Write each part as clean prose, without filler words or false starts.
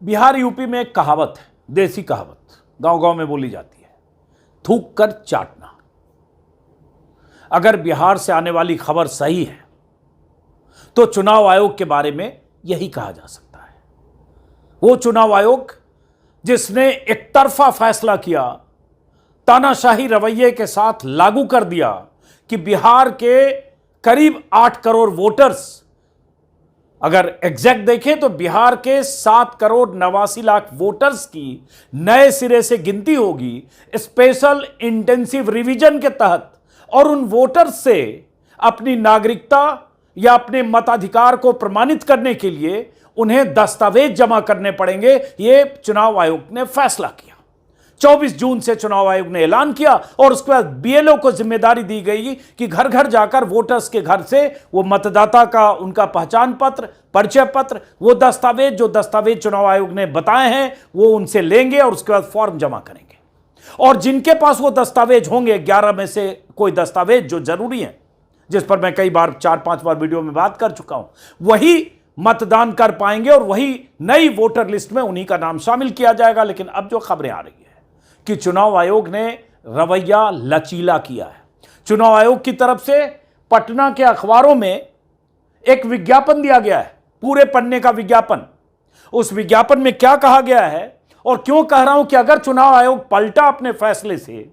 Bihar UP में एक कहावत है, देसी कहावत, गांव गांव में बोली जाती है, थूक कर चाटना। अगर बिहार से आने वाली खबर सही है तो चुनाव आयोग के बारे में यही कहा जा सकता है। वो चुनाव आयोग जिसने एक तरफा फैसला किया, तानाशाही रवैये के साथ लागू कर दिया कि बिहार के करीब 8 करोड़ वोटर्स, अगर एग्जैक्ट देखें तो बिहार के 7 करोड़ 89 लाख वोटर्स की नए सिरे से गिनती होगी स्पेशल इंटेंसिव रिवीजन के तहत, और उन वोटर्स से अपनी नागरिकता या अपने मताधिकार को प्रमाणित करने के लिए उन्हें दस्तावेज जमा करने पड़ेंगे। यह चुनाव आयोग ने फैसला किया। 24 जून से चुनाव आयोग ने ऐलान किया और उसके बाद बीएलओ को जिम्मेदारी दी गई कि घर घर जाकर वोटर्स के घर से वो मतदाता का उनका पहचान पत्र, परिचय पत्र, वो जो दस्तावेज चुनाव आयोग ने बताए हैं वो उनसे लेंगे और उसके बाद फॉर्म जमा करेंगे। और जिनके पास वो दस्तावेज होंगे, 11 में से कोई दस्तावेज जो जरूरी है, जिस पर मैं कई बार 4-5 बार वीडियो में बात कर चुका हूं, वही मतदान कर पाएंगे और वही नई वोटर लिस्ट में उन्हीं का नाम शामिल किया जाएगा। लेकिन अब जो खबरें आ रही है कि चुनाव आयोग ने रवैया लचीला किया है। चुनाव आयोग की तरफ से पटना के अखबारों में एक विज्ञापन दिया गया है, पूरे पन्ने का विज्ञापन। उस विज्ञापन में क्या कहा गया है और क्यों कह रहा हूं कि अगर चुनाव आयोग पलटा अपने फैसले से,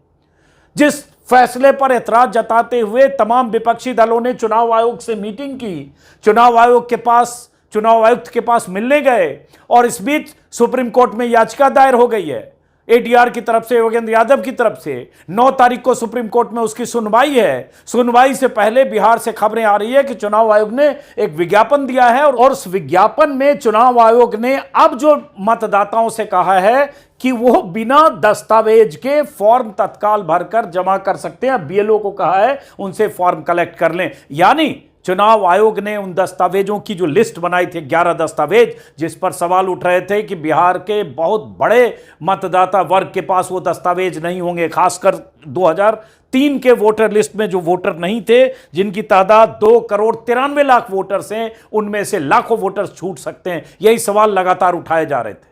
जिस फैसले पर एतराज जताते हुए तमाम विपक्षी दलों ने चुनाव आयोग से मीटिंग की, चुनाव आयुक्त के पास मिलने गए, और इस बीच सुप्रीम कोर्ट में याचिका दायर हो गई है एडीआर की तरफ से, योगेंद्र यादव की तरफ से। 9 तारीख को सुप्रीम कोर्ट में उसकी सुनवाई है। सुनवाई से पहले बिहार से खबरें आ रही है कि चुनाव आयोग ने एक विज्ञापन दिया है और उस विज्ञापन में चुनाव आयोग ने अब जो मतदाताओं से कहा है कि वो बिना दस्तावेज के फॉर्म तत्काल भरकर जमा कर सकते हैं। बीएलओ को कहा है उनसे फॉर्म कलेक्ट कर लें। यानी चुनाव आयोग ने उन दस्तावेजों की जो लिस्ट बनाई थी, 11 दस्तावेज, जिस पर सवाल उठ रहे थे कि बिहार के बहुत बड़े मतदाता वर्ग के पास वो दस्तावेज नहीं होंगे, खासकर 2003 के वोटर लिस्ट में जो वोटर नहीं थे, जिनकी तादाद 2 करोड़ 93 लाख वोटर्स हैं, उनमें से लाखों वोटर्स छूट सकते हैं। यही सवाल लगातार उठाए जा रहे थे।